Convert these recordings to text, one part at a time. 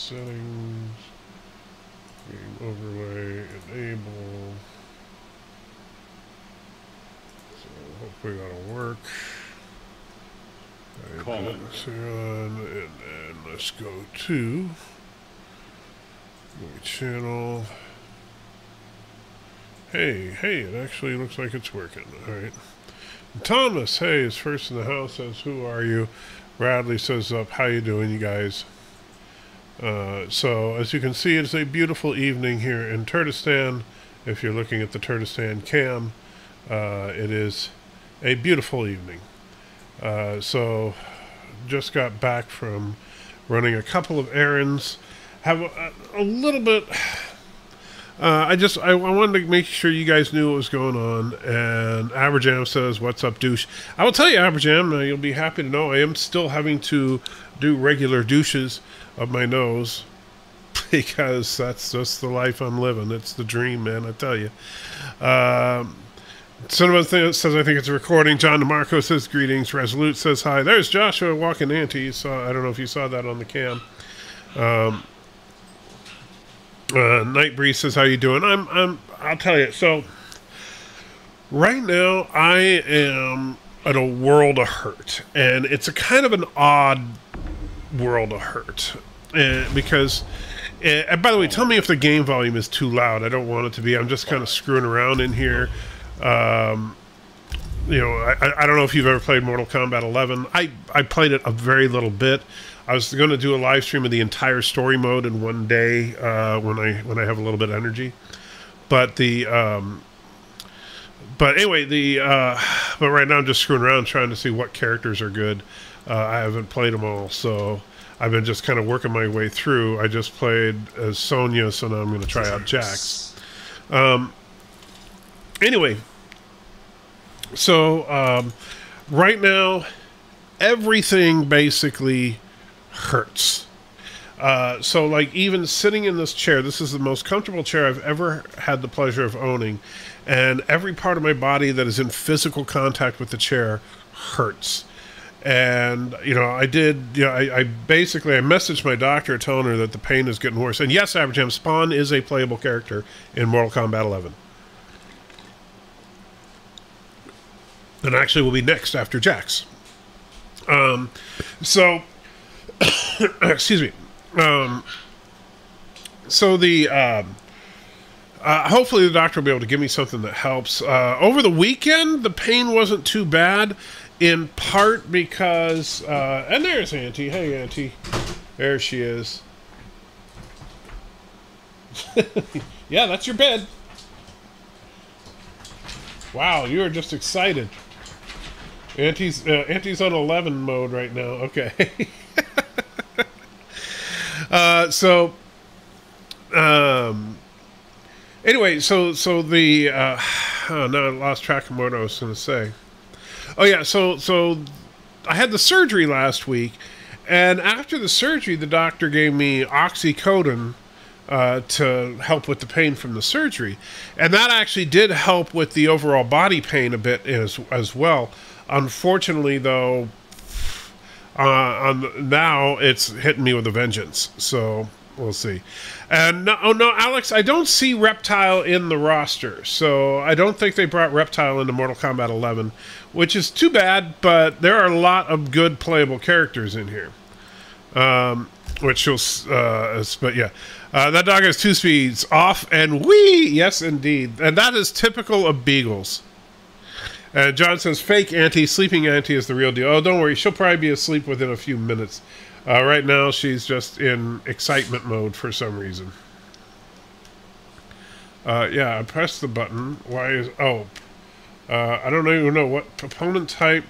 settings, game overlay, enable. So hopefully that'll work. And then let's go to my channel. Hey, it actually looks like it's working. All right. Thomas, hey, is first in the house, says, who are you? Bradley says, up, how you doing, you guys? So, as you can see, it's a beautiful evening here in Turkestan. If you're looking at the Turkestan cam, it is a beautiful evening. So, just got back from running a couple of errands. Have a little bit... I wanted to make sure you guys knew what was going on. And Aberjam says, what's up, douche? I will tell you, Aberjam, you'll be happy to know I am still having to do regular douches of my nose because that's just the life I'm living. It's the dream, man, I tell you. Someone says, I think it's a recording. John DeMarco says, greetings. Resolute says, hi. There's Joshua walking Auntie. I don't know if you saw that on the cam. Nightbreeze says, how you doing? I'll tell you. So, right now, I am at a world of hurt. And it's a kind of an odd world of hurt. Because, and by the way, tell me if the game volume is too loud. I don't want it to be. I'm just kind of screwing around in here. You know, I don't know if you've ever played Mortal Kombat 11. I played it a very little bit. I was going to do a live stream of the entire story mode in one day when I have a little bit of energy. But anyway, but right now I'm just screwing around trying to see what characters are good. I haven't played them all, so I've been just kind of working my way through. I just played as Sonya, so now I'm going to try out Jax. Anyway, so right now everything basically hurts. So like even sitting in this chair, this is the most comfortable chair I've ever had the pleasure of owning, and every part of my body that is in physical contact with the chair hurts. And you know, I messaged my doctor telling her that the pain is getting worse. And yes, Aberjam, Spawn is a playable character in Mortal Kombat 11. And actually will be next after Jax. So excuse me. So the hopefully the doctor will be able to give me something that helps. Over the weekend, the pain wasn't too bad, in part because and there's Auntie. Hey, Auntie. There she is. Yeah, that's your bed. Wow, you are just excited. Auntie's on 11 mode right now. Okay. Anyway, so the oh no, I lost track of what I was going to say. Oh yeah, so I had the surgery last week, and after the surgery, the doctor gave me oxycodone to help with the pain from the surgery, and that actually did help with the overall body pain a bit as well. Unfortunately, though, now it's hitting me with a vengeance. So we'll see. And no, oh no, Alex, I don't see Reptile in the roster, so I don't think they brought Reptile into Mortal Kombat 11, which is too bad. But there are a lot of good playable characters in here. Which you'll, but yeah, that dog has 2 speeds, off and wee. Yes, indeed, and that is typical of beagles. John says, fake Auntie, sleeping Auntie is the real deal. Oh, don't worry, she'll probably be asleep within a few minutes. Right now, she's just in excitement mode for some reason. Yeah, I pressed the button. Why is... Oh. I don't even know what opponent type...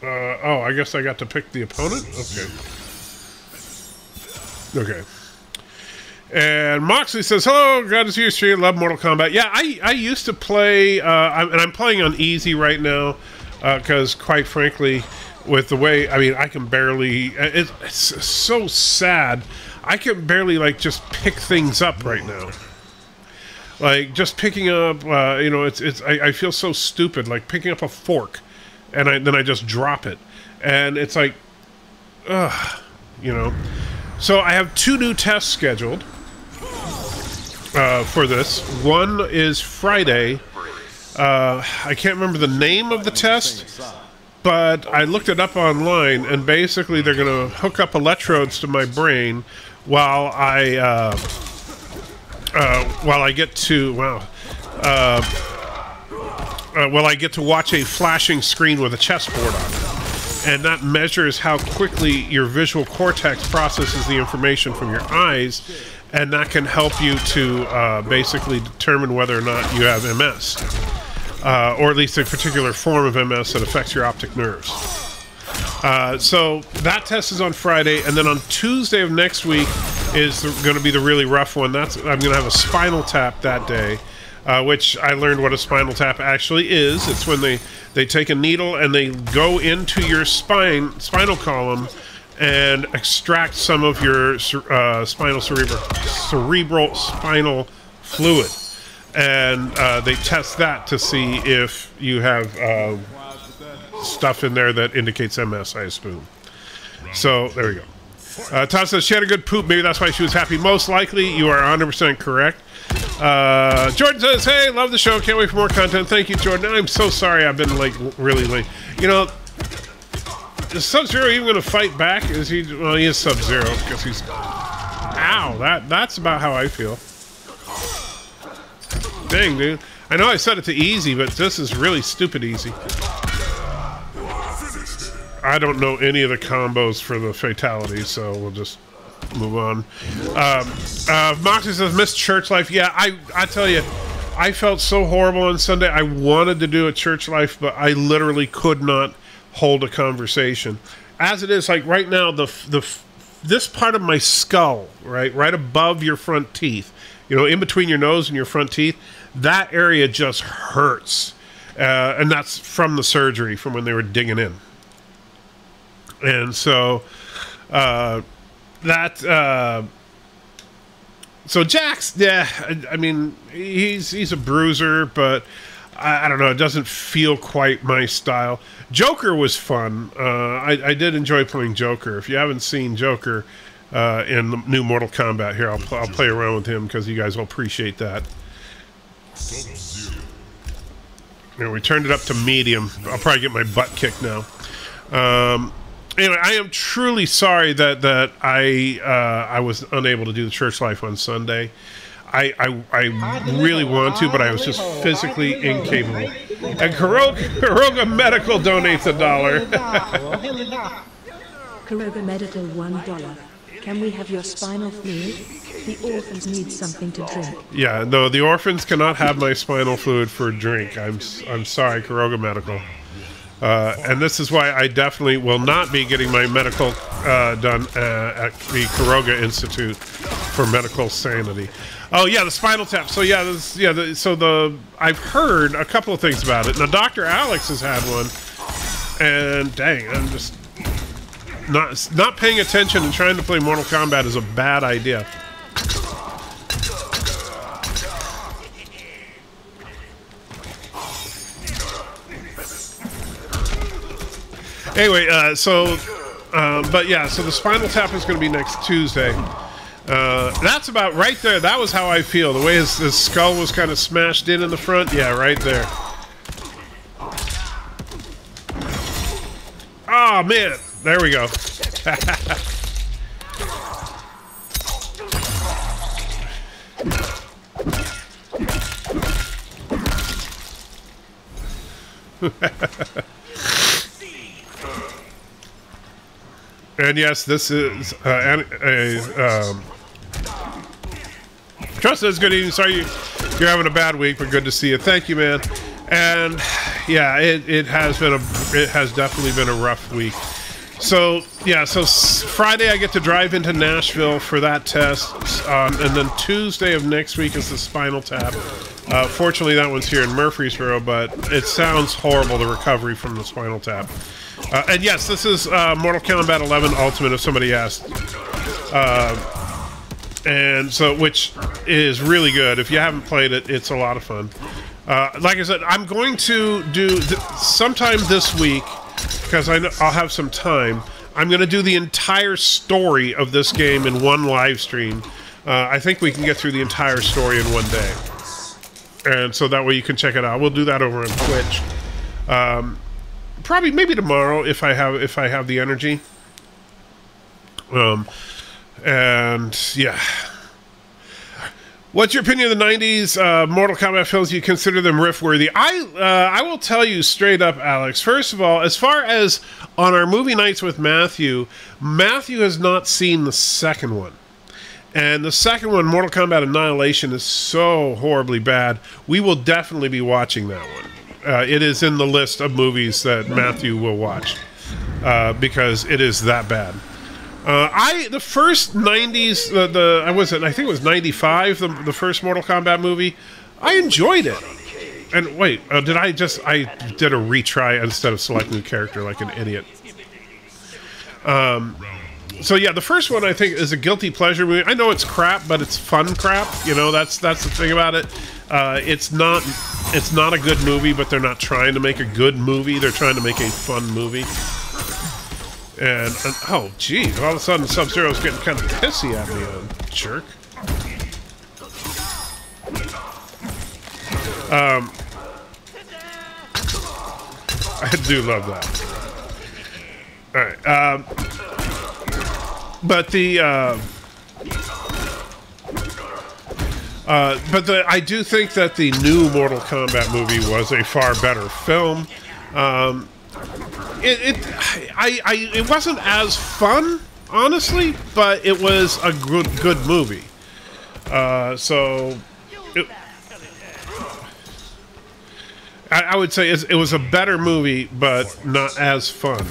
oh, I guess I got to pick the opponent? Okay. Okay. And Moxley says, hello, glad to see you stream. Love Mortal Kombat. Yeah, I used to play, and I'm playing on easy right now, because quite frankly, with the way, I mean, I can barely, it's so sad. I can barely, like, just pick things up right now. Like, just picking up, you know, I feel so stupid, like picking up a fork, and then I just drop it. And it's like, ugh, you know. So I have 2 new tests scheduled for this. One is Friday. I can't remember the name of the test, but I looked it up online, and basically they're going to hook up electrodes to my brain while I get to I get to watch a flashing screen with a chessboard on it. And that measures how quickly your visual cortex processes the information from your eyes, and that can help you to basically determine whether or not you have MS, or at least a particular form of MS that affects your optic nerves. So that test is on Friday, and then on Tuesday of next week is going to be the really rough one. I'm going to have a spinal tap that day, which I learned what a spinal tap actually is. It's when they take a needle and they go into your spinal column and extract some of your cerebral spinal fluid. And they test that to see if you have stuff in there that indicates MS, I assume. So, there we go. Todd says she had a good poop. Maybe that's why she was happy. Most likely, you are 100% correct. Jordan says, hey, love the show. Can't wait for more content. Thank you, Jordan. I'm so sorry I've been, like, really late. You know, is Sub-Zero even going to fight back? Is he? Well, he is Sub-Zero because he's... Ow, that's about how I feel. Dang, dude. I know I set it to easy, but this is really stupid easy. I don't know any of the combos for the fatality, so we'll just move on. Moxie says, missed church life. Yeah, I tell you, I felt so horrible on Sunday. I wanted to do a church life, but I literally could not hold a conversation. As it is, like right now, this part of my skull, right above your front teeth, you know, in between your nose and your front teeth, that area just hurts. And that's from the surgery, from when they were digging in. And so, so Jax, yeah, I mean, he's a bruiser, but I don't know, it doesn't feel quite my style. Joker was fun. I did enjoy playing Joker. If you haven't seen Joker in the new Mortal Kombat, here, I'll play around with him because you guys will appreciate that. You know, we turned it up to medium. I'll probably get my butt kicked now. Anyway, I am truly sorry that I was unable to do the church life on Sunday. I really want to, but I was just physically incapable. And Kuroga Medical donates $1. Kuroga Medical $1. Can we have your spinal fluid? The orphans need something to drink. Yeah, no, the orphans cannot have my spinal fluid for a drink. I'm sorry, Kuroga Medical. And this is why I definitely will not be getting my medical done at the Kuroga Institute for Medical Sanity. Oh yeah, the spinal tap. So yeah, I've heard a couple of things about it. Now Dr. Alex has had one, and dang, I'm just not paying attention and trying to play Mortal Kombat is a bad idea. Anyway, but yeah, so the spinal tap is going to be next Tuesday. That's about right there. That was how I feel. The way his skull was kind of smashed in the front. Yeah, right there. Oh, man. There we go. And yes, this is Trust is good evening. Sorry you're having a bad week, but good to see you. Thank you, man. And yeah, it has definitely been a rough week. So yeah, so Friday I get to drive into Nashville for that test, and then Tuesday of next week is the spinal tap. Fortunately, that one's here in Murfreesboro, but it sounds horrible, the recovery from the spinal tap. And yes, this is Mortal Kombat 11 Ultimate, if somebody asked. And so, which is really good. If you haven't played it, it's a lot of fun. Like I said, I'm going to do sometime this week, because I'll have some time. I'm going to do the entire story of this game in one live stream. I think we can get through the entire story in one day. And so that way you can check it out. We'll do that over on Twitch. Probably maybe tomorrow if I have the energy. And yeah. What's your opinion of the 90s Mortal Kombat films? Do you consider them riff-worthy? I will tell you straight up, Alex. First of all, as far as on our movie nights with Matthew has not seen the second one. And the second one, Mortal Kombat Annihilation, is so horribly bad. We will definitely be watching that one. It is in the list of movies that Matthew will watch because it is that bad. The first 90s, I think it was 95, the first Mortal Kombat movie, I enjoyed it. And wait, I did a retry instead of selecting a character like an idiot. So yeah, the first one I think is a guilty pleasure movie. I know it's crap, but it's fun crap. You know, that's the thing about it. It's not a good movie, but they're not trying to make a good movie. They're trying to make a fun movie. And oh, geez, all of a sudden Sub-Zero's getting kind of pissy at me, jerk. I do love that. All right, I do think that the new Mortal Kombat movie was a far better film. It wasn't as fun, honestly, but it was a good movie. I would say it was a better movie, but not as fun,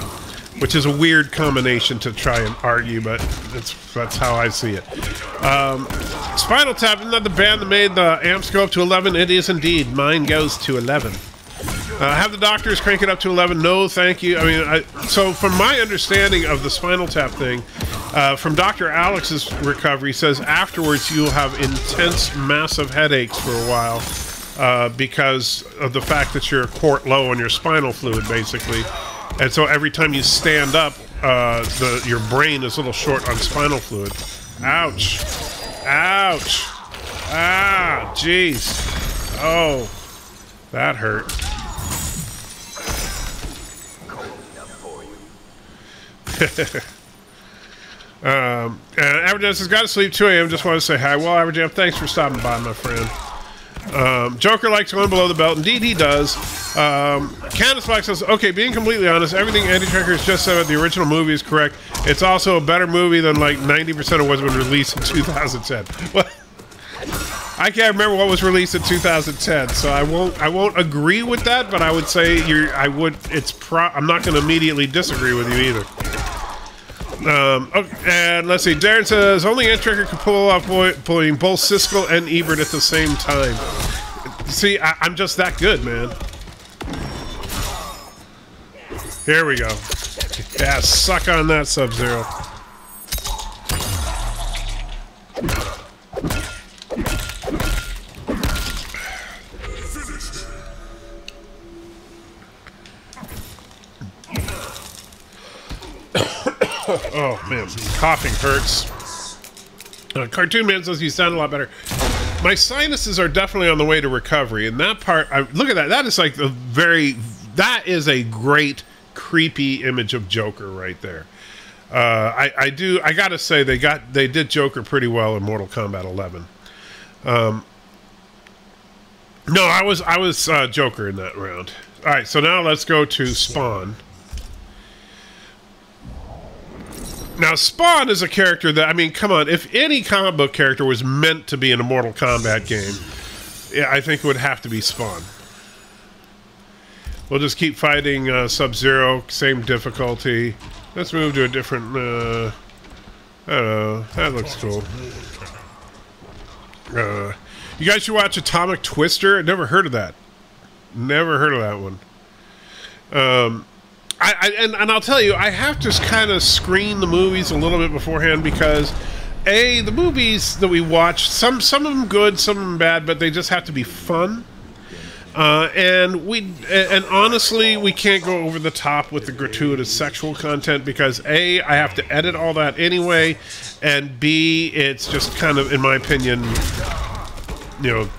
which is a weird combination to try and argue, but that's how I see it. Spinal Tap, isn't that the band that made the amps go up to 11? It is indeed. Mine goes to 11. Have the doctors crank it up to 11? No, thank you. I mean, so from my understanding of the Spinal Tap thing, from Dr. Alex's recovery, says afterwards you'll have intense, massive headaches for a while because of the fact that you're a quart low on your spinal fluid, basically. And so every time you stand up, your brain is a little short on spinal fluid. Ouch. Ouch. Ah, jeez. Oh, that hurt. Averjam has got to sleep 2 a.m. Just want to say hi. Well, Averjam, thanks for stopping by, my friend. Joker likes going below the belt. Indeed, he does. Candace Black says, okay, being completely honest, everything Andy Trekker has just said about the original movie is correct. It's also a better movie than like 90% of what's been released in 2010. Well, I can't remember what was released in 2010, so I won't agree with that, but I would say I'm not going to immediately disagree with you either. Okay, and let's see. Darren says only Andy Trekker could pull off pulling both Siskel and Ebert at the same time. See, I'm just that good, man. Here we go. Yeah, suck on that, Sub-Zero. Oh, man. Coughing hurts. Cartoon Man says you sound a lot better. My sinuses are definitely on the way to recovery, and that part, look at that. That is like that is a great, creepy image of Joker right there. I gotta say, they did Joker pretty well in Mortal Kombat 11. No, I was Joker in that round. All right, so now let's go to Spawn. Now, Spawn is a character that, I mean, come on, if any comic book character was meant to be in a Mortal Kombat game, yeah, I think it would have to be Spawn. We'll just keep fighting Sub-Zero, same difficulty. Let's move to a different, I don't know, that looks cool. You guys should watch Atomic Twister. I never heard of that. Never heard of that one. And I'll tell you, I have to kind of screen the movies a little bit beforehand because, the movies that we watch, some of them good, some of them bad, but they just have to be fun. And honestly, we can't go over the top with the gratuitous sexual content because A, I have to edit all that anyway, and B, it's just kind of, in my opinion, you know,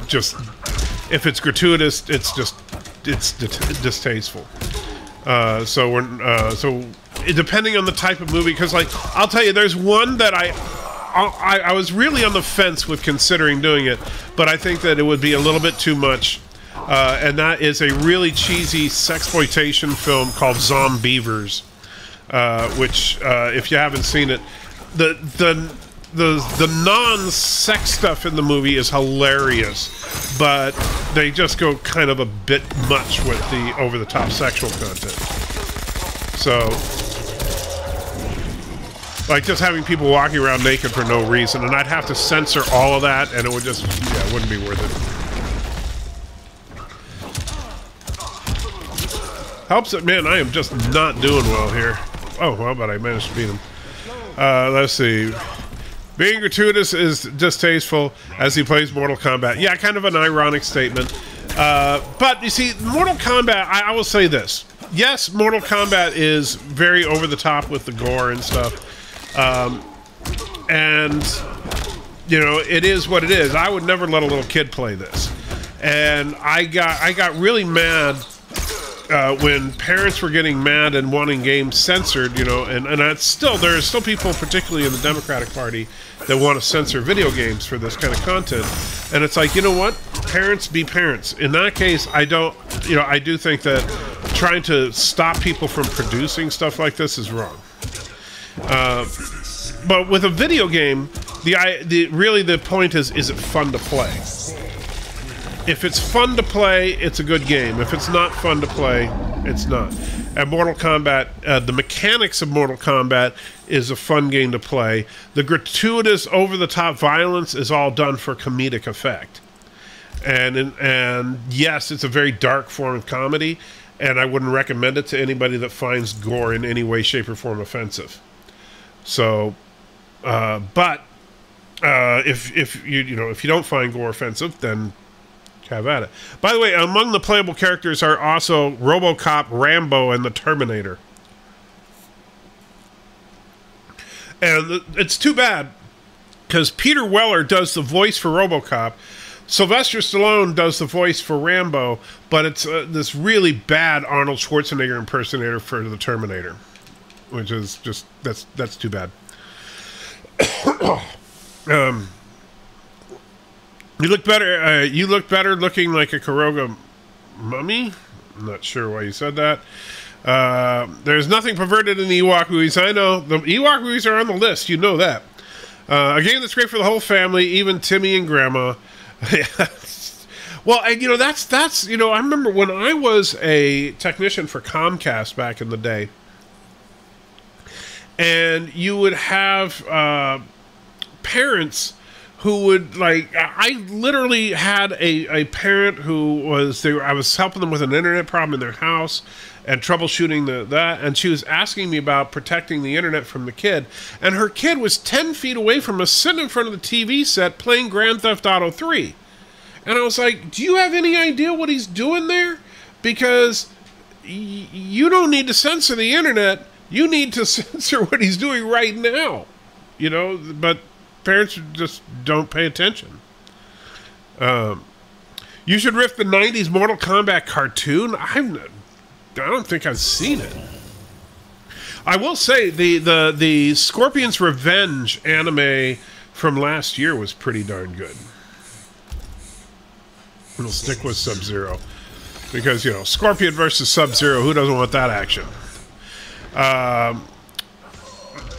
just if it's gratuitous, it's distasteful. So depending on the type of movie, because like I'll tell you, there's one that I was really on the fence with considering doing it, but I think that it would be a little bit too much. And that is a really cheesy sexploitation film called Zombievers, which, if you haven't seen it, the non-sex stuff in the movie is hilarious, but they just go kind of a bit much with the over-the-top sexual content. So, like just having people walking around naked for no reason, and I'd have to censor all of that, and it would just, yeah, it wouldn't be worth it. Helps it, man, I am just not doing well here. Oh, well, but I managed to beat him. Let's see. Being gratuitous is distasteful as he plays Mortal Kombat. Yeah, kind of an ironic statement. But, you see, Mortal Kombat, I will say this. Yes, Mortal Kombat is very over the top with the gore and stuff. And, you know, it is what it is. I would never let a little kid play this. And I got really mad when parents were getting mad and wanting games censored, you know, and there's still people, particularly in the Democratic Party, that want to censor video games for this kind of content. And it's like, you know what? Parents be parents. In that case, I do think that trying to stop people from producing stuff like this is wrong. But with a video game, really the point is it fun to play? If it's fun to play, it's a good game. If it's not fun to play, it's not. And Mortal Kombat, the mechanics of Mortal Kombat is a fun game to play. The gratuitous, over-the-top violence is all done for comedic effect. And yes, it's a very dark form of comedy, and I wouldn't recommend it to anybody that finds gore in any way, shape, or form offensive. So, if you don't find gore offensive, then have at it. By the way, among the playable characters are also RoboCop, Rambo, and the Terminator. And it's too bad because Peter Weller does the voice for RoboCop. Sylvester Stallone does the voice for Rambo, but it's this really bad Arnold Schwarzenegger impersonator for the Terminator, which is just that's too bad. You look better. You look better looking like a Koroga mummy. I'm not sure why you said that. There's nothing perverted in the Ewok movies. I know the Ewok movies are on the list. You know that. A game that's great for the whole family, even Timmy and Grandma. Well, and that's I remember when I was a technician for Comcast back in the day, and you would have parents who would, like, I literally had a parent who was, I was helping them with an internet problem in their house and troubleshooting that, and she was asking me about protecting the internet from the kid, and her kid was 10 feet away from us, sitting in front of the TV set playing Grand Theft Auto 3. And I was like, do you have any idea what he's doing there? Because you don't need to censor the internet, you need to censor what he's doing right now. But parents just don't pay attention. You should riff the 90s Mortal Kombat cartoon. I don't think I've seen it. I will say the Scorpion's Revenge anime from last year was pretty darn good. We'll stick with Sub-Zero because, Scorpion versus Sub-Zero, who doesn't want that action?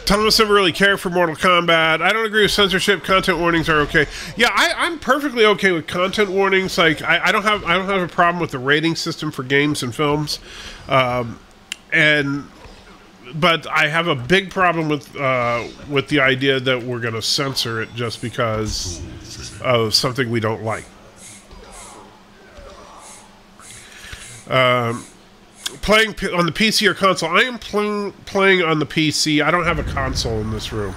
Some of us never really care for Mortal Kombat. I don't agree with censorship. Content warnings are okay. Yeah, I'm perfectly okay with content warnings. Like I don't have a problem with the rating system for games and films, but I have a big problem with the idea that we're going to censor it just because of something we don't like. Playing on the PC or console. I am playing on the PC. I don't have a console in this room.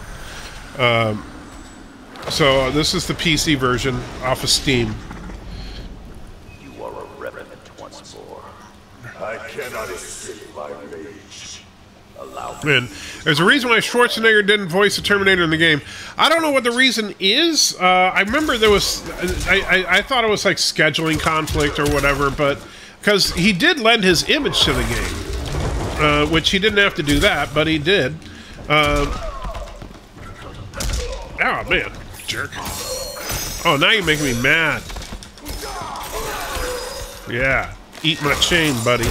So this is the PC version off of Steam. You are And there's a reason why Schwarzenegger didn't voice the Terminator in the game. I don't know what the reason is. I remember there was... I thought it was like scheduling conflict or whatever, but... Because he did lend his image to the game. Which he didn't have to do that, but he did. Oh, man. Jerk. Oh, now you're making me mad. Yeah. Eat my chain, buddy.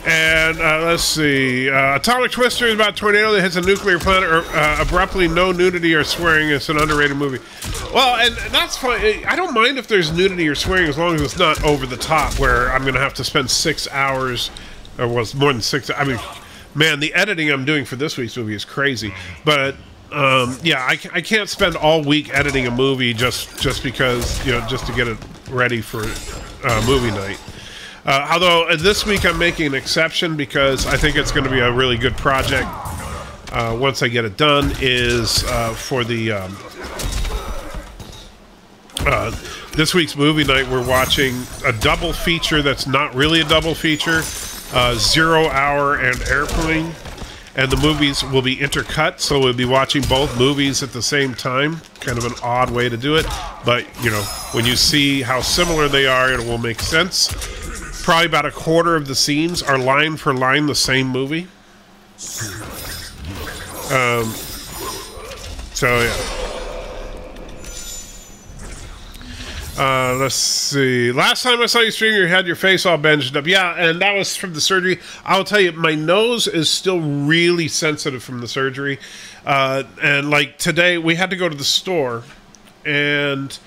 And let's see. Atomic Twister is about a tornado that hits a nuclear planet, or abruptly no nudity or swearing. It's an underrated movie. Well, and that's fine. I don't mind if there's nudity or swearing as long as it's not over the top, where I'm going to have to spend 6 hours, or was more than 6. I mean, man, the editing I'm doing for this week's movie is crazy. But yeah, I can't spend all week editing a movie just because, you know, just to get it ready for movie night. Although this week I'm making an exception because I think it's going to be a really good project. Once I get it done, is for the this week's movie night. We're watching a double feature that's not really a double feature: 0 Hour and Airplane. And the movies will be intercut, so we'll be watching both movies at the same time. Kind of an odd way to do it, but you know, when you see how similar they are, it will make sense. Probably about a quarter of the scenes are line for line the same movie. So yeah. Let's see. Last time I saw you stream, you had your face all bandaged up. Yeah, and that was from the surgery. I'll tell you, my nose is still really sensitive from the surgery. And like today, we had to go to the store, and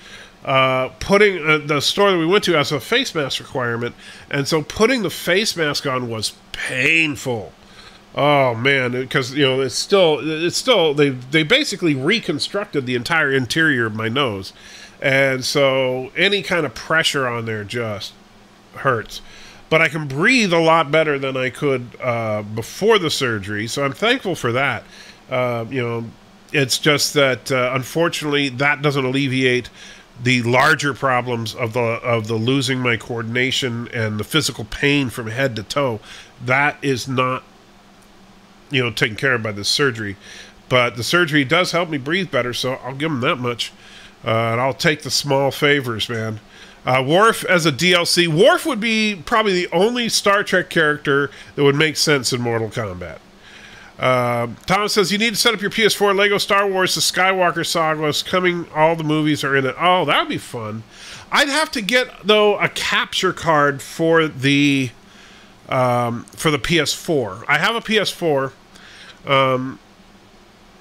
putting the store that we went to has a face mask requirement, and so putting the face mask on was painful. Oh man, because you know it's still they basically reconstructed the entire interior of my nose. And so any kind of pressure on there just hurts. But I can breathe a lot better than I could before the surgery, so I'm thankful for that. You know, it's just that unfortunately that doesn't alleviate the larger problems of the losing my coordination and the physical pain from head to toe. That is not, you know, taken care of by the surgery. But the surgery does help me breathe better, so I'll give them that much. And I'll take the small favors, man. Worf as a DLC. Worf would be probably the only Star Trek character that would make sense in Mortal Kombat. Thomas says, you need to set up your PS4. Lego Star Wars, the Skywalker Saga is coming. All the movies are in it. Oh, that would be fun. I'd have to get, though, a capture card for the PS4. I have a PS4.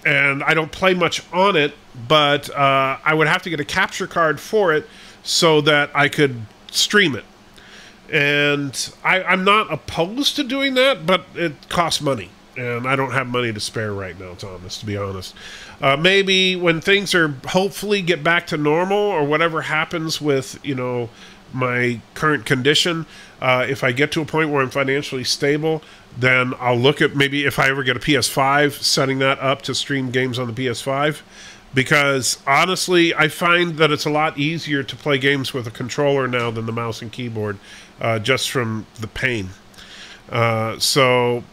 And I don't play much on it, but I would have to get a capture card for it so that I could stream it. And I'm not opposed to doing that, but it costs money. And I don't have money to spare right now, Thomas, to be honest. Maybe when things are hopefully get back to normal or whatever happens with, you know, my current condition, if I get to a point where I'm financially stable, then I'll look at maybe if I ever get a PS5, setting that up to stream games on the PS5. Because honestly, I find that it's a lot easier to play games with a controller now than the mouse and keyboard, just from the pain. So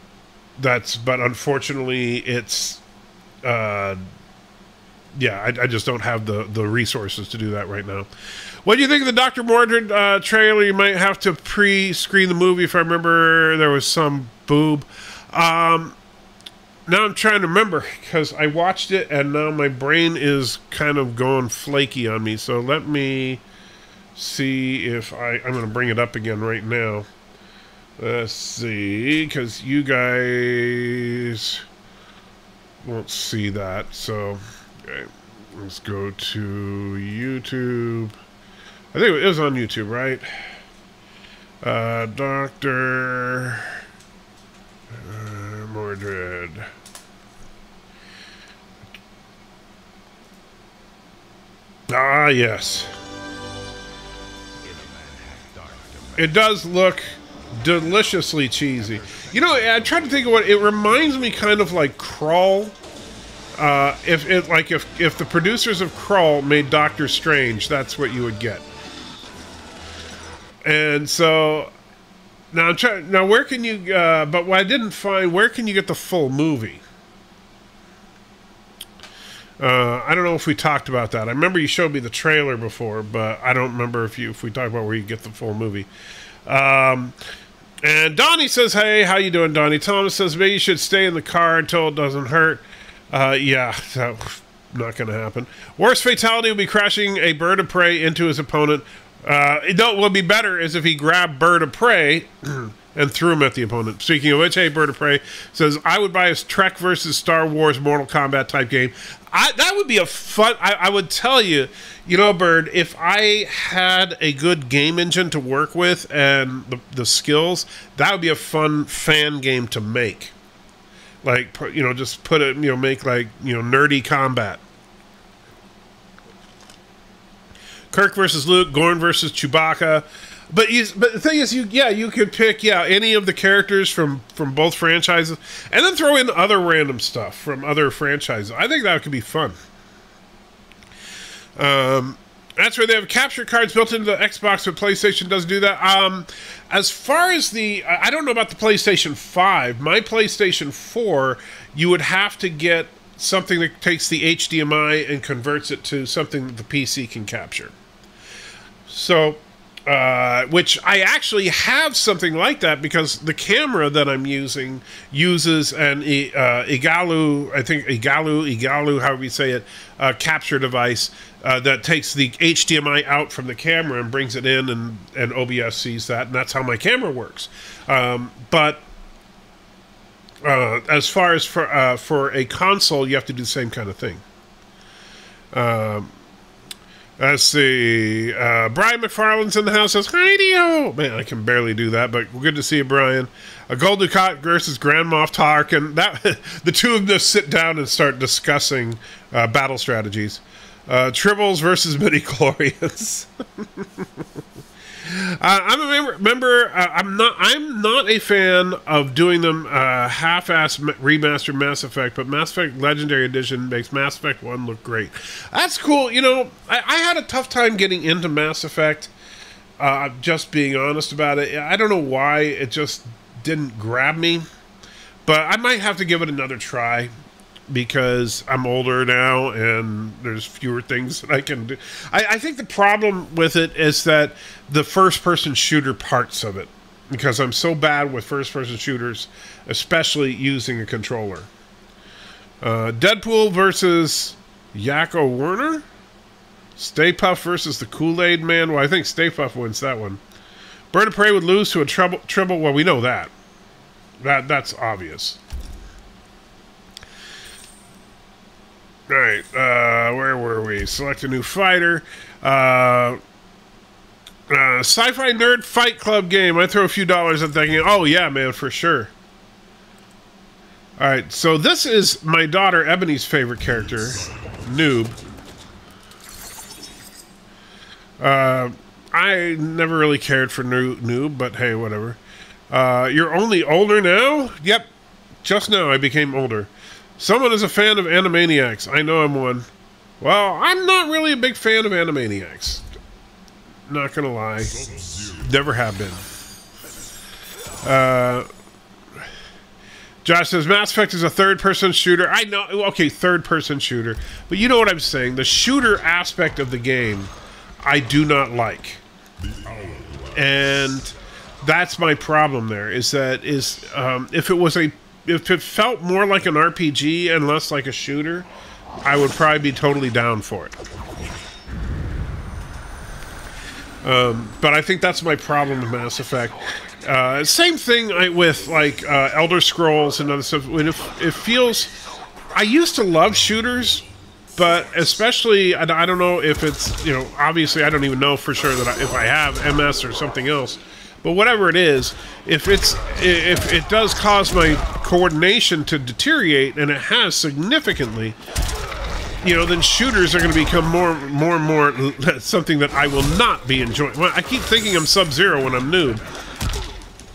that's, but unfortunately, it's, yeah, I just don't have the resources to do that right now. What do you think of the Dr. Mordred trailer? You might have to pre-screen the movie. If I remember, there was some boob. Now I'm trying to remember because I watched it and now my brain is kind of going flaky on me. So let me see if I'm going to bring it up again right now. Let's see, because you guys won't see that. So okay, let's go to YouTube. I think it was on YouTube, right? Dr. Mordred. Ah, yes. It does look deliciously cheesy. You know, I tried to think of what it reminds me, kind of like Krull. If the producers of Krull made Doctor Strange, that's what you would get. And so now I'm trying. Now where can you? But what I didn't find, where can you get the full movie? I don't know if we talked about that. I remember you showed me the trailer before, but I don't remember if we talked about where you get the full movie. And Donnie says, "Hey, how you doing, Donnie?" Thomas says, "Maybe you should stay in the car until it doesn't hurt." Yeah, that's not going to happen. Worst fatality will be crashing a bird of prey into his opponent. No, what would be better is if he grabbed bird of prey and threw him at the opponent. Speaking of which, hey, bird of prey says, "I would buy a Trek versus Star Wars Mortal Kombat type game." That would be a fun. I would tell you, Bird, if I had a good game engine to work with and the skills, that would be a fun fan game to make. Like, just put it, make like, nerdy combat. Kirk versus Luke, Gorn versus Chewbacca. But the thing is, you could pick any of the characters from both franchises, and then throw in other random stuff from other franchises. I think that could be fun. That's where they have capture cards built into the Xbox, but PlayStation doesn't do that. As far as I don't know about the PlayStation 5. My PlayStation 4, you would have to get something that takes the HDMI and converts it to something that the PC can capture. So, which I actually have something like that because the camera that I'm using uses an Igalu, however you say it, capture device that takes the HDMI out from the camera and brings it in, and OBS sees that, and that's how my camera works. But as far as for a console, you have to do the same kind of thing. Let's see. Brian McFarland's in the house. Says, "Hi-deo." Man, I can barely do that, but good to see you, Brian. Gul Dukat versus Grand Moff Tarkin. The two of them sit down and start discussing battle strategies. Tribbles versus midi-chlorians. I'm not a fan of doing them half-ass remastered Mass Effect, but Mass Effect Legendary Edition makes Mass Effect 1 look great. That's cool. I had a tough time getting into Mass Effect, just being honest about it. I don't know why it just didn't grab me, but I might have to give it another try because I'm older now and there's fewer things that I can do. I think the problem with it is that the first-person shooter parts of it, because I'm so bad with first-person shooters, especially using a controller. Deadpool versus Yakko Werner? Stay Puft versus the Kool-Aid Man? Well, I think Stay Puft wins that one. Bird of Prey would lose to a Tribble. Well, we know that. That's obvious. Right, where were we? Select a new fighter. Sci-fi Nerd Fight Club game. I throw a few dollars at that game. Oh, yeah, man, for sure. Alright, so this is my daughter Ebony's favorite character, Noob. I never really cared for Noob, but hey, whatever. You're only older now? Yep, just now I became older. Someone is a fan of Animaniacs. I know I'm one. Well, I'm not really a big fan of Animaniacs. Not gonna lie. Never have been. Josh says, Mass Effect is a third-person shooter. I know, okay, third-person shooter. But you know what I'm saying. The shooter aspect of the game, I do not like. And that's my problem there, is that if it felt more like an RPG and less like a shooter, I would probably be totally down for it. But I think that's my problem with Mass Effect. Same thing with like Elder Scrolls and other stuff. When it feels, I used to love shooters, but especially I don't know if it's obviously I don't even know for sure that if I have MS or something else. But whatever it is, if it does cause my coordination to deteriorate, and it has significantly, then shooters are going to become more and more something that I will not be enjoying. Well, I keep thinking I'm Sub-Zero when I'm Noob.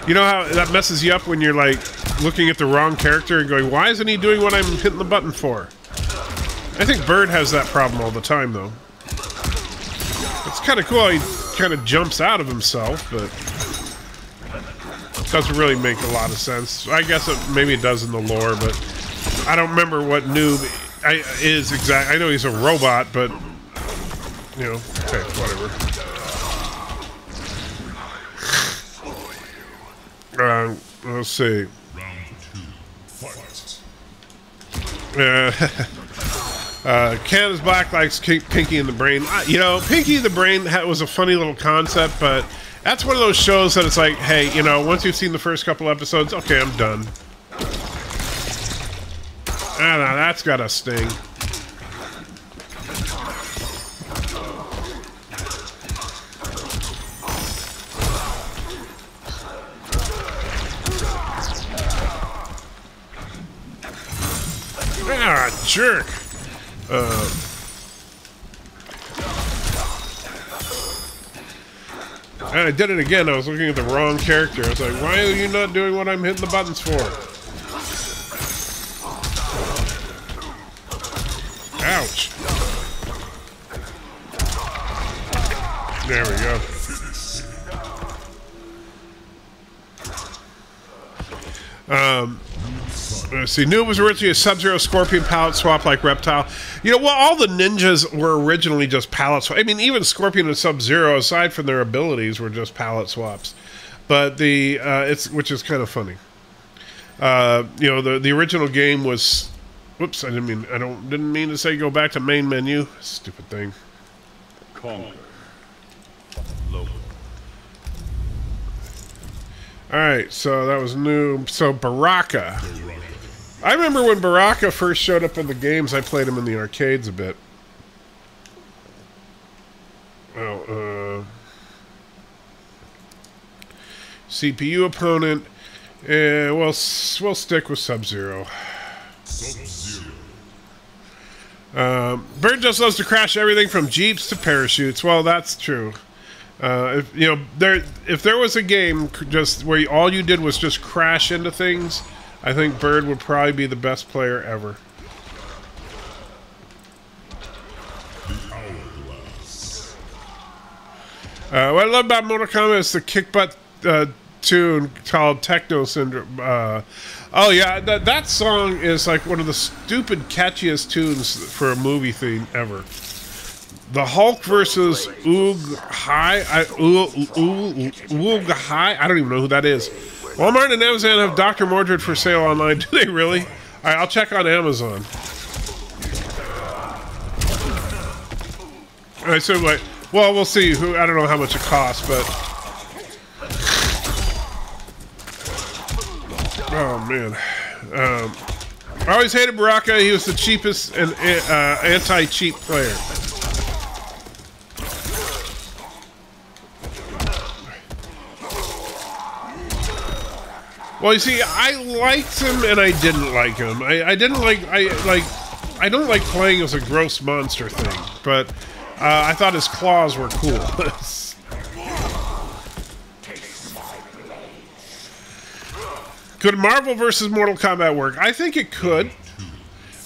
You know how that messes you up when you're like looking at the wrong character and going, why isn't he doing what I'm hitting the button for? I think Bird has that problem all the time, though. It's kind of cool. He kind of jumps out of himself, but doesn't really make a lot of sense. I guess maybe it does in the lore, but I don't remember what Noob is exactly. I know he's a robot, but you know, okay, whatever. Let's see. Canada's Black likes Pinky and the Brain. You know, Pinky the Brain was a funny little concept, but that's one of those shows that it's like, hey, you know, once you've seen the first couple episodes, okay, I'm done. I don't know, that's got a sting. Ah, jerk. And I did it again. I was looking at the wrong character. I was like, why are you not doing what I'm hitting the buttons for? Ouch. There we go. Let's see. Noob was originally a Sub-Zero Scorpion palette swap like Reptile. You know, well, all the ninjas were originally just palette swaps. I mean, even Scorpion and Sub-Zero, aside from their abilities, were just palette swaps. But which is kind of funny. You know, the original game was. Whoops! I didn't mean to say go back to main menu. Stupid thing. Conquer. All right, so that was Noob. So Baraka. I remember when Baraka first showed up in the games. I played him in the arcades a bit. Oh, CPU opponent. We'll stick with Sub-Zero. Bird just loves to crash everything from Jeeps to parachutes. Well, that's true. If you know, if there was a game just where all you did was just crash into things, I think Bird would probably be the best player ever. What I love about Mortal Kombat is the kick butt tune called Techno Syndrome. Oh yeah, that song is like one of the stupid catchiest tunes for a movie theme ever. The Hulk versus Oog-Hai. Oog-Hai? I don't even know who that is. Walmart and Amazon have Dr. Mordred for sale online. Do they really? All right, I'll check on Amazon. All right, so like, well, we'll see. I don't know how much it costs, but oh man, I always hated Baraka. He was the cheapest and anti-cheap player. Well, you see, I liked him and I didn't like him. I don't like playing as a gross monster thing, but I thought his claws were cool. Could Marvel versus Mortal Kombat work? I think it could.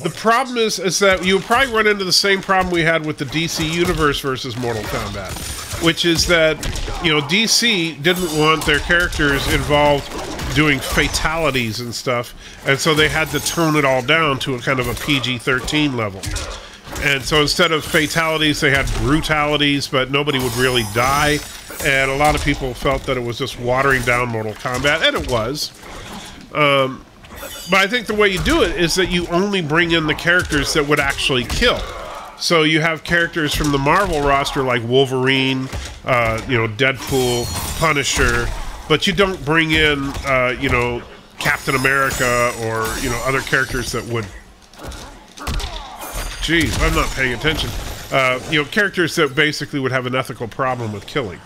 The problem is that you would probably run into the same problem we had with the DC Universe versus Mortal Kombat, which is that, you know, DC didn't want their characters involved doing fatalities and stuff, and so they had to tone it all down to a kind of a PG-13 level. And so instead of fatalities, they had brutalities, but nobody would really die, and a lot of people felt that it was just watering down Mortal Kombat, and it was. But I think the way you do it is that you only bring in the characters that would actually kill. So you have characters from the Marvel roster like Wolverine, you know, Deadpool, Punisher, but you don't bring in, you know, Captain America or, you know, other characters that would... Jeez, I'm not paying attention. You know, characters that basically would have an ethical problem with killing.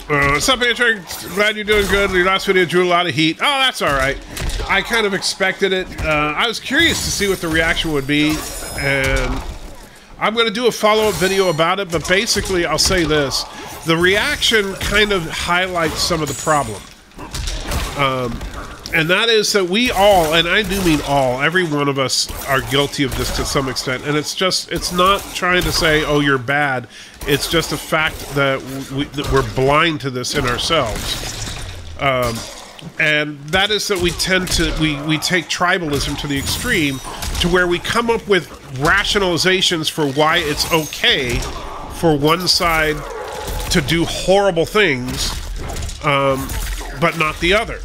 What's up, Patrick? Glad you're doing good. Your last video drew a lot of heat. Oh, that's all right. I kind of expected it. I was curious to see what the reaction would be, and I'm going to do a follow-up video about it, but basically I'll say this. The reaction kind of highlights some of the problem. And that is that we all, and I do mean all, every one of us are guilty of this to some extent. And it's not trying to say, oh, you're bad. It's just a fact that we're blind to this in ourselves. And that is that we tend to, we take tribalism to the extreme to where we come up with rationalizations for why it's okay for one side to do horrible things, but not the other.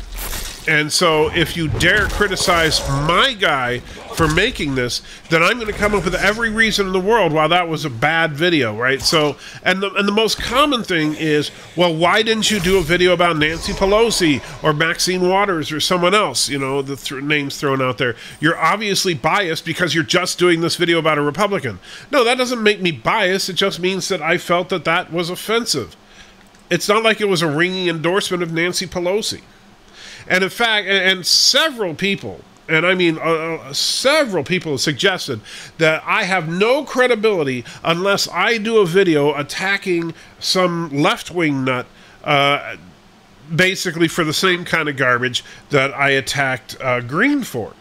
And so if you dare criticize my guy for making this, then I'm going to come up with every reason in the world why that was a bad video, right? So, and the most common thing is, well, why didn't you do a video about Nancy Pelosi or Maxine Waters or someone else? You know, the names thrown out there. You're obviously biased because you're just doing this video about a Republican. No, that doesn't make me biased. It just means that I felt that that was offensive. It's not like it was a ringing endorsement of Nancy Pelosi. And in fact, and several people, and I mean several people have suggested that I have no credibility unless I do a video attacking some left-wing nut, basically for the same kind of garbage that I attacked Green for.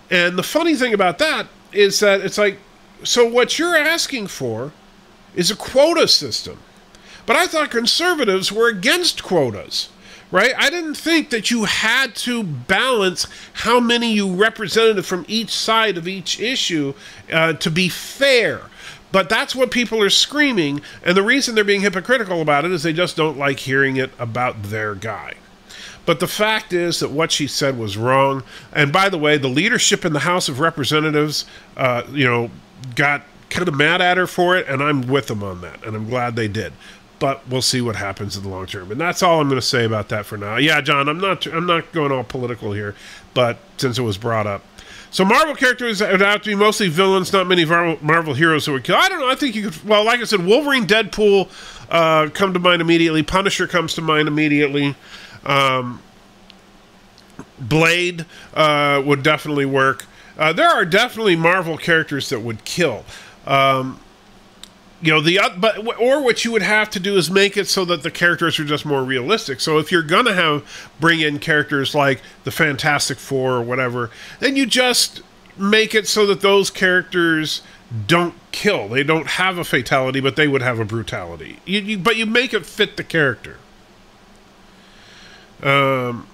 And the funny thing about that is that it's like, so what you're asking for is a quota system. But I thought conservatives were against quotas. Right? I didn't think that you had to balance how many you represented from each side of each issue to be fair. But that's what people are screaming, and the reason they're being hypocritical about it is they just don't like hearing it about their guy. But the fact is that what she said was wrong. And by the way, the leadership in the House of Representatives, got kind of mad at her for it, and I'm with them on that, and I'm glad they did. But we'll see what happens in the long term, and that's all I'm going to say about that for now. Yeah, John, I'm not going all political here, but since it was brought up, so Marvel characters would have to be mostly villains, not many Marvel heroes who would kill. I don't know. I think you could. Well, like I said, Wolverine, Deadpool come to mind immediately. Punisher comes to mind immediately. Blade would definitely work. There are definitely Marvel characters that would kill. You know, or what you would have to do is make it so that the characters are just more realistic. So if you're gonna bring in characters like the Fantastic Four or whatever, then you just make it so that those characters don't kill. They don't have a fatality, but they would have a brutality. But you make it fit the character. And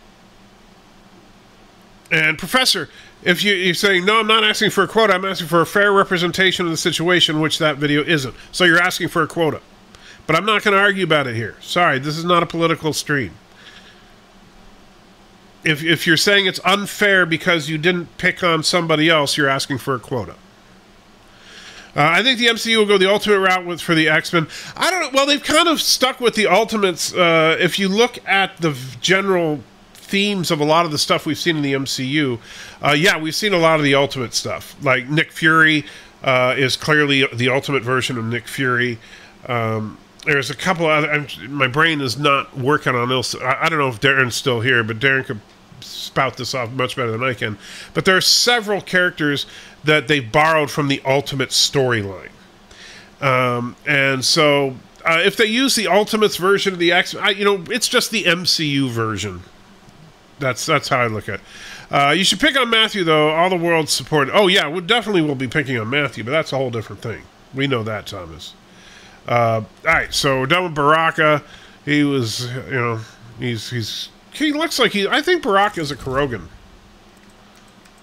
Professor, if you're saying, no, I'm not asking for a quota, I'm asking for a fair representation of the situation, which that video isn't. So you're asking for a quota. But I'm not going to argue about it here. Sorry, this is not a political stream. If you're saying it's unfair because you didn't pick on somebody else, you're asking for a quota. I think the MCU will go the ultimate route for the X-Men. I don't know. Well, they've kind of stuck with the Ultimates. If you look at the general themes of a lot of the stuff we've seen in the MCU, yeah, we've seen a lot of the Ultimate stuff. Like Nick Fury is clearly the Ultimate version of Nick Fury. There's a couple other. My brain is not working on this. I don't know if Darren's still here, but Darren could spout this off much better than I can. But there are several characters that they borrowed from the Ultimate storyline, and so if they use the Ultimates version of the X-Men, it's just the MCU version. That's how I look at it. You should pick on Matthew, though. All the world's support. Oh, yeah, we definitely will be picking on Matthew, but that's a whole different thing. We know that, Thomas. All right, so we're done with Baraka. He was, he looks like I think Baraka is a Krogan.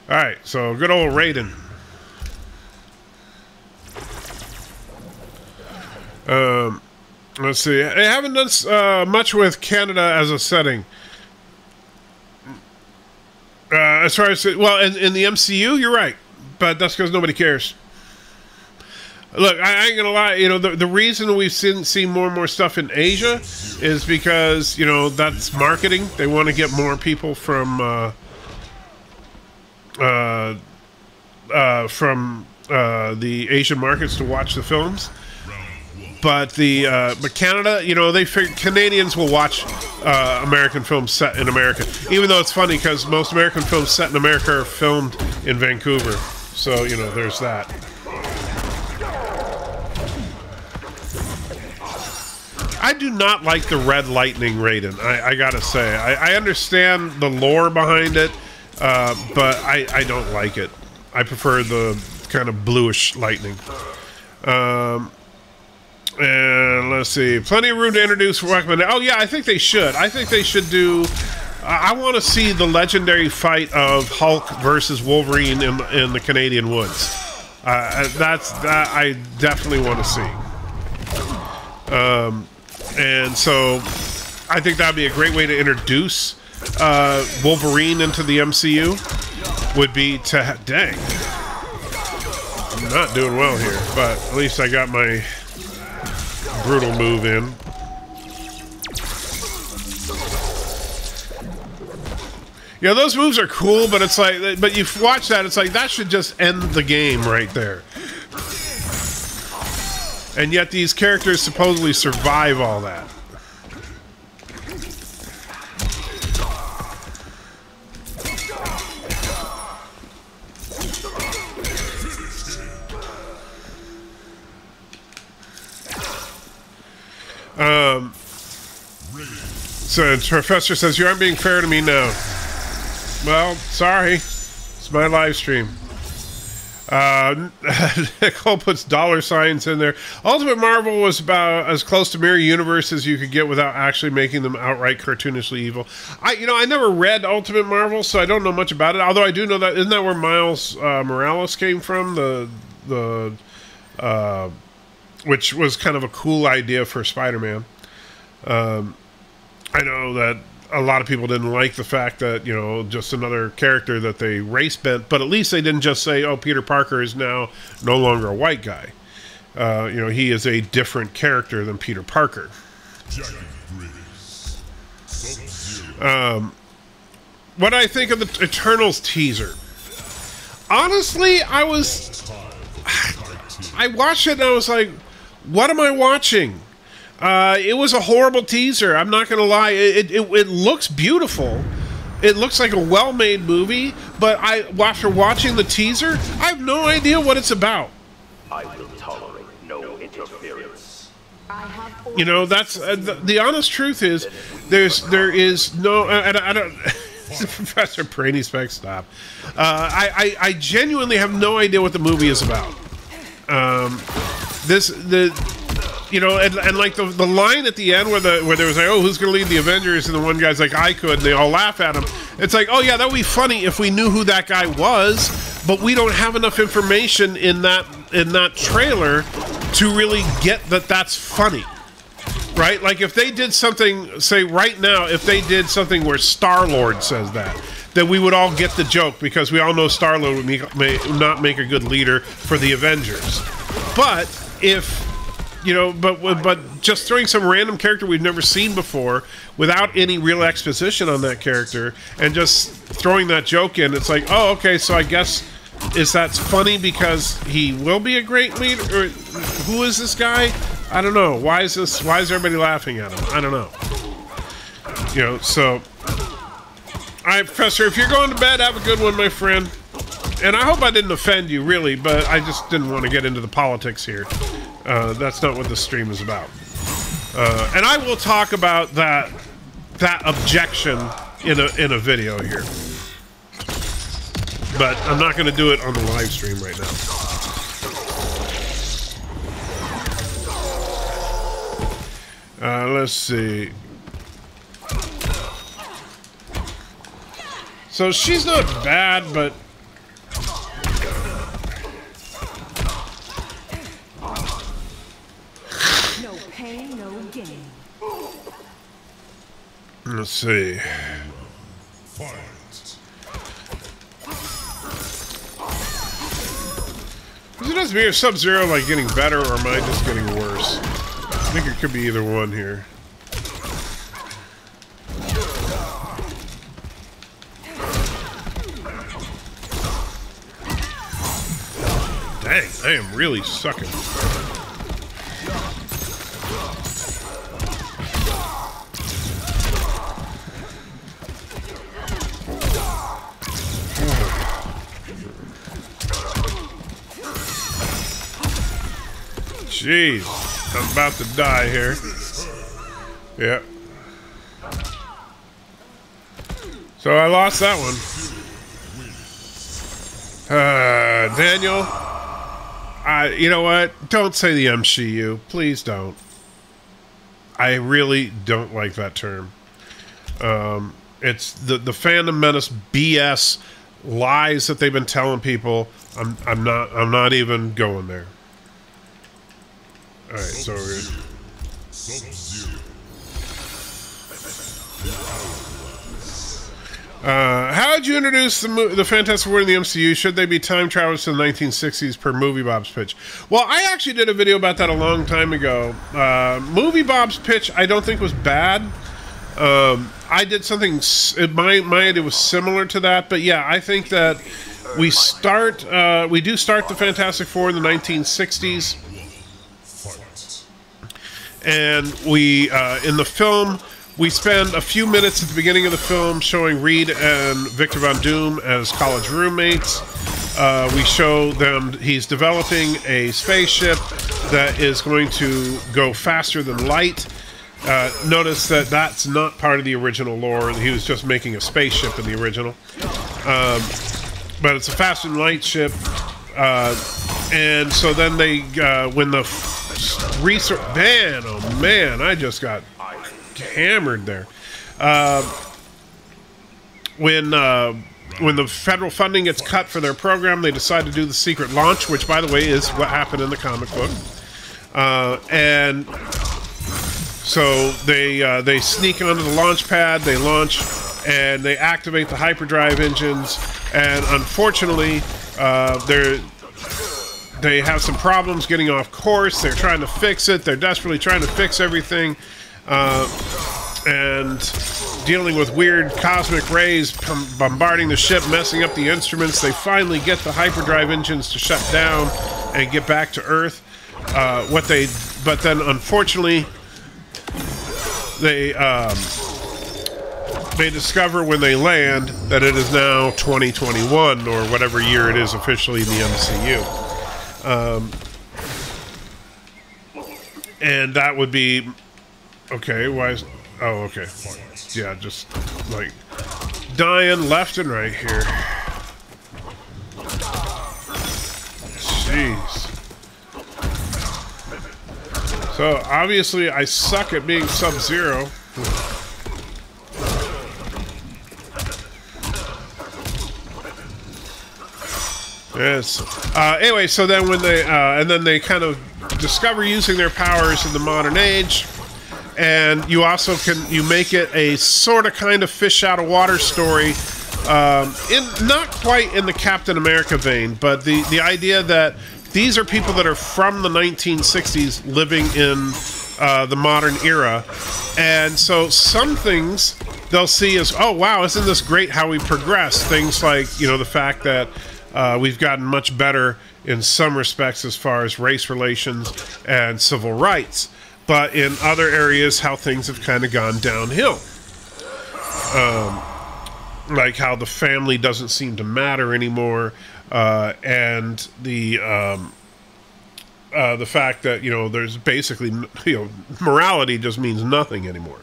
All right, so good old Raiden. Let's see. They haven't done much with Canada as a setting. As far as, well, in the MCU, you're right, but that's because nobody cares. Look, I ain't gonna lie. The reason we've seen more and more stuff in Asia is because that's marketing. They want to get more people from the Asian markets to watch the films. But Canada, they figure Canadians will watch American films set in America. Even though it's funny because most American films set in America are filmed in Vancouver. So, there's that. I do not like the red lightning Raiden. I gotta say, I understand the lore behind it, but I don't like it. I prefer the kind of bluish lightning. And let's see, plenty of room to introduce Weapon. Oh yeah, I think they should. I think they should do. I want to see the legendary fight of Hulk versus Wolverine in the Canadian woods. That I definitely want to see. And so I think that'd be a great way to introduce Wolverine into the MCU. Would be to dang. I'm not doing well here, but at least I got my brutal move in. Yeah, those moves are cool, but it's like, but you watch that, it's like, that should just end the game right there. And yet these characters supposedly survive all that. So Professor says, you aren't being fair to me now. Well, sorry. It's my live stream. Nicole puts $signs in there. Ultimate Marvel was about as close to Mirror Universe as you could get without actually making them outright cartoonishly evil. I never read Ultimate Marvel, so I don't know much about it. Although I do know that, isn't that where Miles Morales came from? Which was kind of a cool idea for Spider-Man. I know that a lot of people didn't like the fact that, you know, just another character that they race bent, but at least they didn't just say, oh, Peter Parker is now no longer a white guy. You know, he is a different character than Peter Parker. What I think of the Eternals teaser? Honestly, I watched it and I was like, what am I watching? It was a horrible teaser. I'm not going to lie. It looks beautiful. It looks like a well-made movie, but after watching the teaser, I have no idea what it's about. I will tolerate no interference. You know, that's the honest truth is there is no. I don't. Professor Brainy Spec, stop. I genuinely have no idea what the movie is about. You know, and like the line at the end where there was like, oh, who's going to lead the Avengers? And the one guy's like, I could, and they all laugh at him. It's like, oh yeah, that would be funny if we knew who that guy was, but we don't have enough information in that trailer to really get that that's funny, right? Like if they did something, say right now, if they did something where Star-Lord says that, then we would all get the joke because we all know Star-Lord may not make a good leader for the Avengers. But if you know, but just throwing some random character we've never seen before without any real exposition on that character and just throwing that joke in, it's like, oh, okay, so I guess that's funny because he will be a great leader? Or who is this guy? I don't know. Why is everybody laughing at him? I don't know. You know, so all right, Professor, if you're going to bed, have a good one, my friend. And I hope I didn't offend you, really, but I just didn't want to get into the politics here. That's not what the stream is about. And I will talk about that objection in a video here. But I'm not going to do it on the live stream right now. Let's see. So she's not bad, but No pain, no gain. let's see. Is it just me or Sub-Zero like getting better, or am I just getting worse? I think it could be either one here. Dang, I am really sucking. Jeez, I'm about to die here. Yeah. So I lost that one. Daniel, you know what? Don't say the MCU. Please don't. I really don't like that term. It's the Phantom Menace BS lies that they've been telling people. I'm not even going there. All right, so we're how would you introduce the Fantastic Four in the MCU? Should they be time travelers to the 1960s per Movie Bob's pitch? Well, I actually did a video about that a long time ago. Movie Bob's pitch I don't think was bad. I did something, my idea was similar to that, but yeah, I think that we do start the Fantastic Four in the 1960s, and we, in the film, we spend a few minutes at the beginning of the film showing Reed and Victor Von Doom as college roommates. We show them he's developing a spaceship that is going to go faster than light. Notice that that's not part of the original lore. He was just making a spaceship in the original. But it's a faster than light ship. And so then they, when the research... Man, oh man, I just got hammered there. When the federal funding gets cut for their program, they decide to do the secret launch, which, by the way, is what happened in the comic book. And so they sneak onto the launch pad, they launch, and they activate the hyperdrive engines. And unfortunately, they have some problems getting off course. They're trying to fix it. They're desperately trying to fix everything. And dealing with weird cosmic rays bombarding the ship, messing up the instruments. They finally get the hyperdrive engines to shut down and get back to Earth. But then unfortunately, they discover when they land that it is now 2021 or whatever year it is officially in the MCU. And that would be okay. Why is... Oh, okay. Yeah, just like dying left and right here. Jeez. So obviously I suck at being Sub-Zero. Yes. Anyway, so then when they and then they kind of discover using their powers in the modern age. And you also you make it a sort of kind of fish out of water story, not quite in the Captain America vein, but the idea that these are people that are from the 1960s living in the modern era, and so some things they'll see as, oh wow, isn't this great how we progress? Things like, you know, the fact that we've gotten much better in some respects as far as race relations and civil rights. But in other areas, how things have kind of gone downhill. Like how the family doesn't seem to matter anymore, and the fact that, you know, there's basically, you know, morality just means nothing anymore.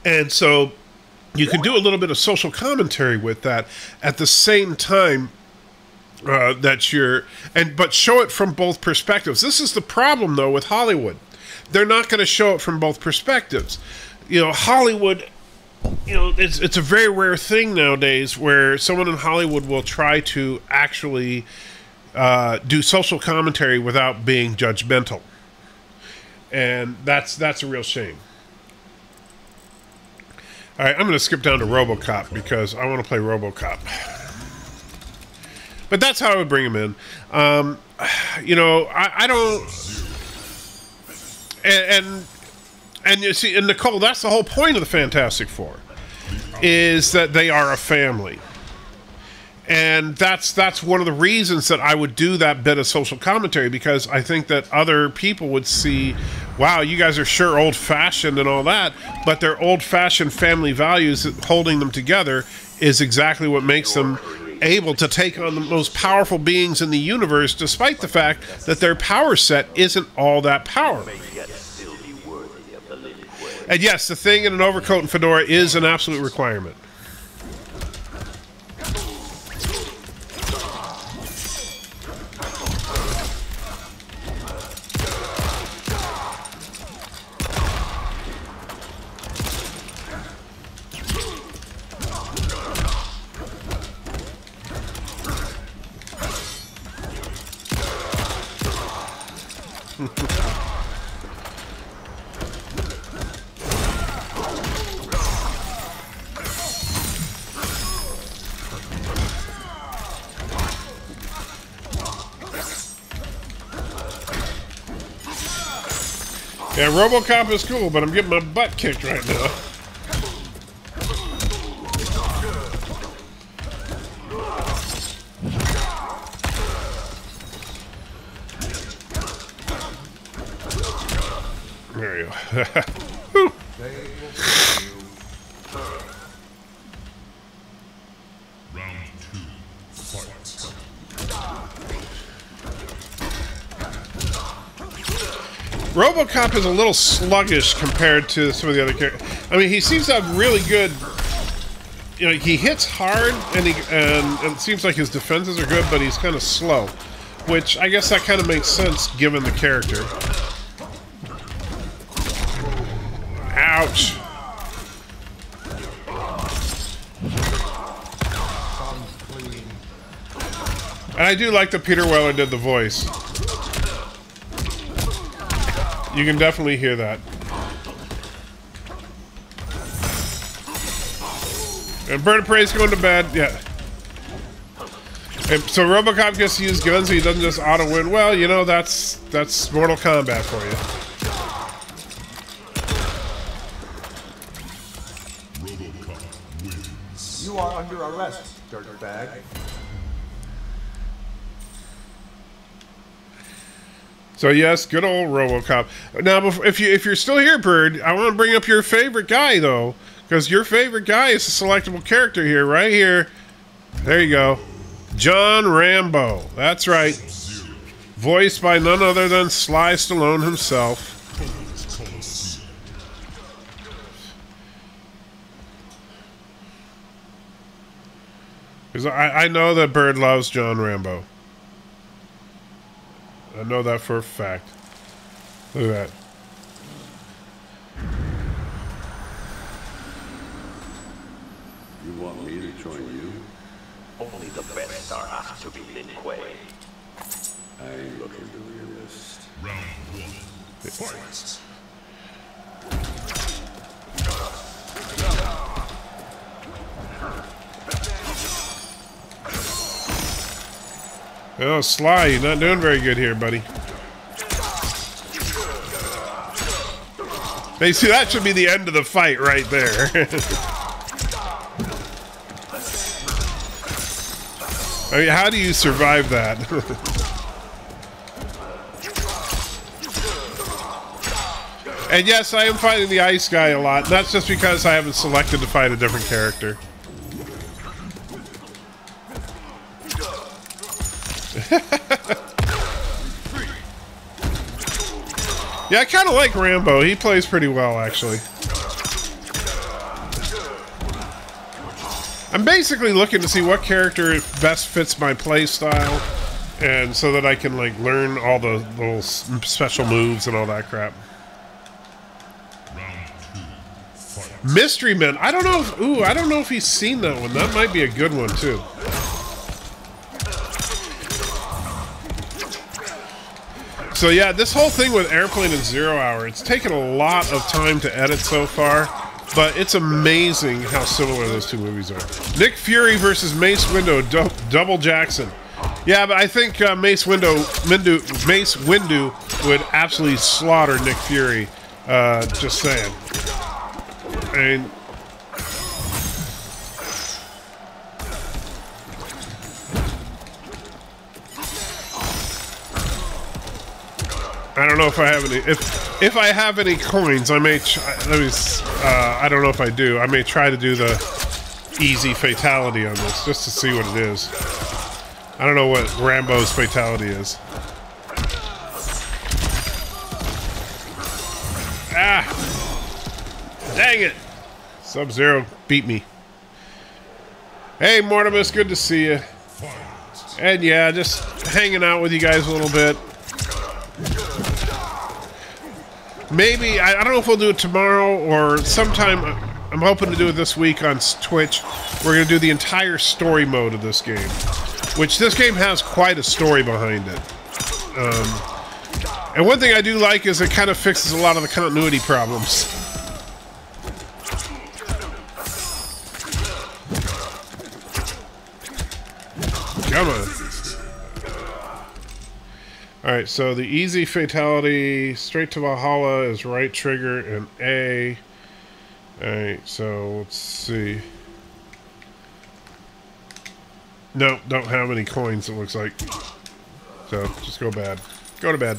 And so you can do a little bit of social commentary with that at the same time. But show it from both perspectives. This is the problem, though, with Hollywood. They're not going to show it from both perspectives. You know, Hollywood, you know, it's a very rare thing nowadays where someone in Hollywood will try to actually do social commentary without being judgmental. And that's a real shame. All right, I'm going to skip down to RoboCop because I want to play RoboCop. But that's how I would bring him in. You know, I don't... And you see, and Nicole, that's the whole point of the Fantastic Four, is that they are a family. And that's one of the reasons that I would do that bit of social commentary, because I think that other people would see, wow, you guys are sure old-fashioned and all that, but their old-fashioned family values holding them together is exactly what makes them able to take on the most powerful beings in the universe, despite the fact that their power set isn't all that powerful. And yes, the thing in an overcoat and fedora is an absolute requirement. Yeah, RoboCop is cool, but I'm getting my butt kicked right now. There you go. Round 2, fight. RoboCop is a little sluggish compared to some of the other characters. I mean, he seems to have really good. You know, he hits hard, and it seems like his defenses are good, but he's kind of slow, which I guess that kind of makes sense given the character. Ouch. And I do like that Peter Weller did the voice. You can definitely hear that. And Bird of Prey's going to bed. Yeah. And so RoboCop gets to use guns, so he doesn't just auto win. Well, you know, that's Mortal Kombat for you. RoboCop wins. You are under arrest, dirtbag. So yes, good old RoboCop. Now, if you're still here, Bird, I want to bring up your favorite guy though, because your favorite guy is a selectable character here, right here. There you go, John Rambo. That's right, voiced by none other than Sly Stallone himself. Because I know that Bird loves John Rambo. I know that for a fact. Look at that. You want me to join you? Only the best are asked to be Lin Kuei. I ain't looking to re-enlist. Round 1, fight. Oh, Sly, you're not doing very good here, buddy. Hey, see, that should be the end of the fight right there. I mean, how do you survive that? And yes, I am fighting the ice guy a lot. That's just because I haven't selected to fight a different character. Yeah, I kind of like Rambo. He plays pretty well, actually. I'm basically looking to see what character best fits my play style, and so that I can like learn all the little special moves and all that crap. Round 2, fight. Mystery Men. I don't know if I don't know if he's seen that one. That might be a good one too. So yeah, this whole thing with Airplane and Zero Hour, it's taken a lot of time to edit so far, but it's amazing how similar those two movies are. Nick Fury versus Mace Windu, Double Jackson. Yeah, but I think Mace Windu would absolutely slaughter Nick Fury. Just saying. I mean, I don't know if I have any. If I have any coins, I may. I don't know if I do. I may try to do the easy fatality on this just to see what it is. I don't know what Rambo's fatality is. Ah! Dang it! Sub-Zero beat me. Hey, Mortimus, good to see you. And yeah, just hanging out with you guys a little bit. Maybe, I don't know if we'll do it tomorrow or sometime. I'm hoping to do it this week on Twitch. We're going to do the entire story mode of this game, which this game has quite a story behind it. And one thing I do like is it kind of fixes a lot of the continuity problems. Come on. Alright, so the easy fatality, straight to Valhalla is right trigger and A. Alright, so let's see. No, don't have any coins, it looks like. So, just go bad. Go to bed.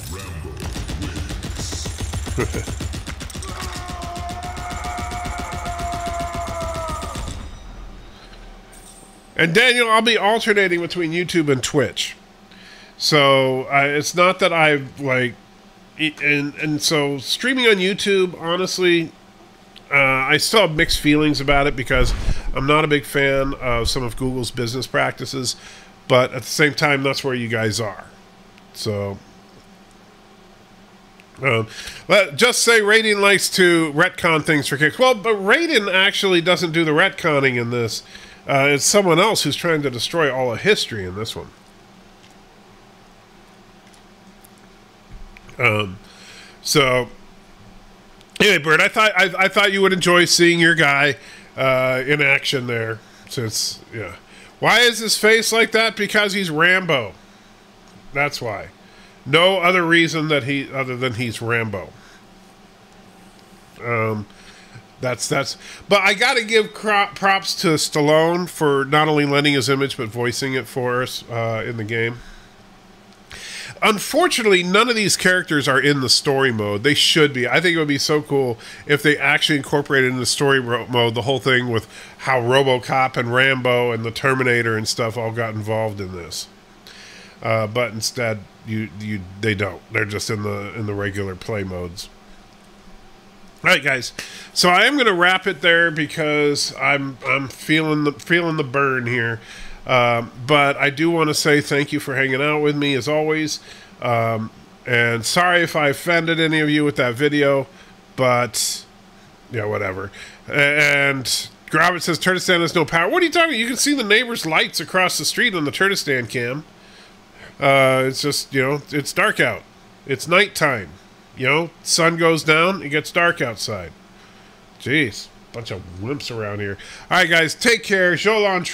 And Daniel, I'll be alternating between YouTube and Twitch. So, it's not that I've, like... And so, streaming on YouTube, honestly... I still have mixed feelings about it because I'm not a big fan of some of Google's business practices, but at the same time, that's where you guys are. So, just say Raiden likes to retcon things for kicks. Well, but Raiden actually doesn't do the retconning in this. It's someone else who's trying to destroy all of history in this one. So... Anyway, Bert, I thought you would enjoy seeing your guy in action there. Since, yeah. Why is his face like that? Because he's Rambo. That's why. No other reason that other than he's Rambo. That's. But I got to give props to Stallone for not only lending his image but voicing it for us in the game. Unfortunately, none of these characters are in the story mode. They should be. I think it would be so cool if they actually incorporated in the story mode the whole thing with how RoboCop and Rambo and the Terminator and stuff all got involved in this. But instead, they don't. They're just in the regular play modes. All right, guys. So I am going to wrap it there because I'm feeling the burn here. But I do want to say thank you for hanging out with me as always. And sorry if I offended any of you with that video, but yeah, whatever. And Grobbit says Turtistan has no power. What are you talking about? You can see the neighbor's lights across the street on the Turtistan cam. It's just, it's dark out. It's nighttime. Sun goes down, it gets dark outside. Jeez, bunch of wimps around here. All right, guys, take care. Jolan.